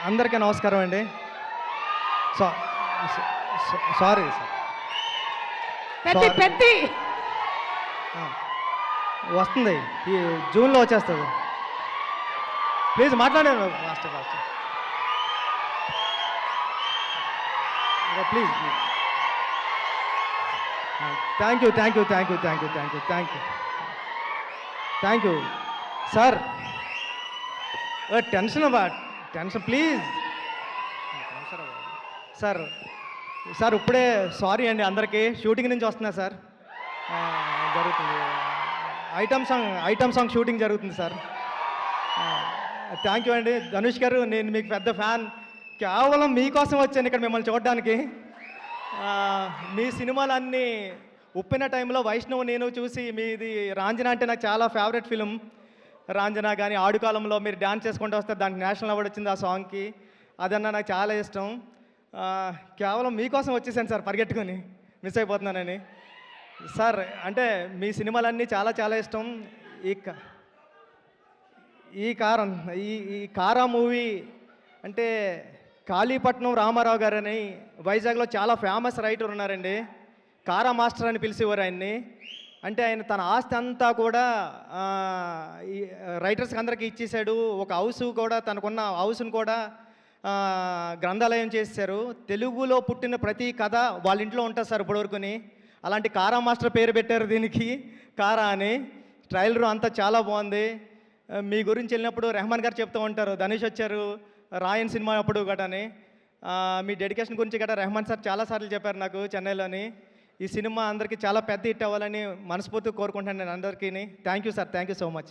అందరికీ నమస్కారం అండి. So sorry sir. Peddi sorry. Peddi ఆ, వస్తుంది, ఈ జూన్లో వచ్చేస్తుంది. ప్లీజ్ మాట్లాడాను fast fast. Please please. Thank you thank you thank you thank you thank you thank you thank you sir. Tension please sir. Sir ఇప్పుడే సారీ అండి అందరికీ. షూటింగ్ నుంచి వస్తున్నా సార్. జరుగుతుంది ఐటమ్ సాంగ్ షూటింగ్ జరుగుతుంది సార్. థ్యాంక్ యూ అండి ధనుష్ గారు. నేను మీకు పెద్ద ఫ్యాన్. కేవలం మీకోసం వచ్చాను ఇక్కడ మిమ్మల్ని చూడడానికి. మీ సినిమాలన్నీ ఉప్పిన టైంలో వైష్ణవ్ నేను చూసి మీది రాంజనా అంటే నాకు చాలా ఫేవరెట్ ఫిలిం. రాంజనా కానీ ఆడుకాలంలో మీరు డ్యాన్స్ చేసుకుంటూ వస్తే దానికి నేషనల్ అవార్డు వచ్చింది ఆ సాంగ్కి. అదన్నా నాకు చాలా ఇష్టం. కేవలం మీకోసం వచ్చేసాను సార్, పరిగెట్టుకొని మిస్ అయిపోతున్నానని. సార్ అంటే మీ సినిమాలన్నీ చాలా చాలా ఇష్టం. ఈ కారా మూవీ అంటే కాళీపట్నం రామారావు గారని వైజాగ్లో చాలా ఫేమస్ రైటర్ ఉన్నారండి. కారా మాస్టర్ అని పిలిచేవారు ఆయన్ని. అంటే ఆయన తన ఆస్తి అంతా కూడా ఈ రైటర్స్కి అందరికీ ఇచ్చేసాడు. ఒక హౌస్ కూడా తనకున్న హౌస్ను కూడా గ్రంథాలయం చేశారు. తెలుగులో పుట్టిన ప్రతి కథ వాళ్ళ ఇంట్లో ఉంటుంది సార్ ఇప్పటివరకుని. అలాంటి కారా మాస్టర్ పేరు పెట్టారు దీనికి, కారా అని. ట్రైలర్ అంతా చాలా బాగుంది. మీ గురించి వెళ్ళినప్పుడు రెహమాన్ గారు చెప్తూ ఉంటారు, ధనుష్ వచ్చారు రాయన్ సినిమా అప్పుడు గటని. మీ డెడికేషన్ గురించి గట్రా రెహమాన్ సార్ చాలాసార్లు చెప్పారు నాకు చెన్నైలోని. ఈ సినిమా అందరికీ చాలా పెద్ద హిట్ అవ్వాలని మనస్ఫూర్తిగా కోరుకుంటాను నేను అందరికీ. Thank you sir, thank you so much.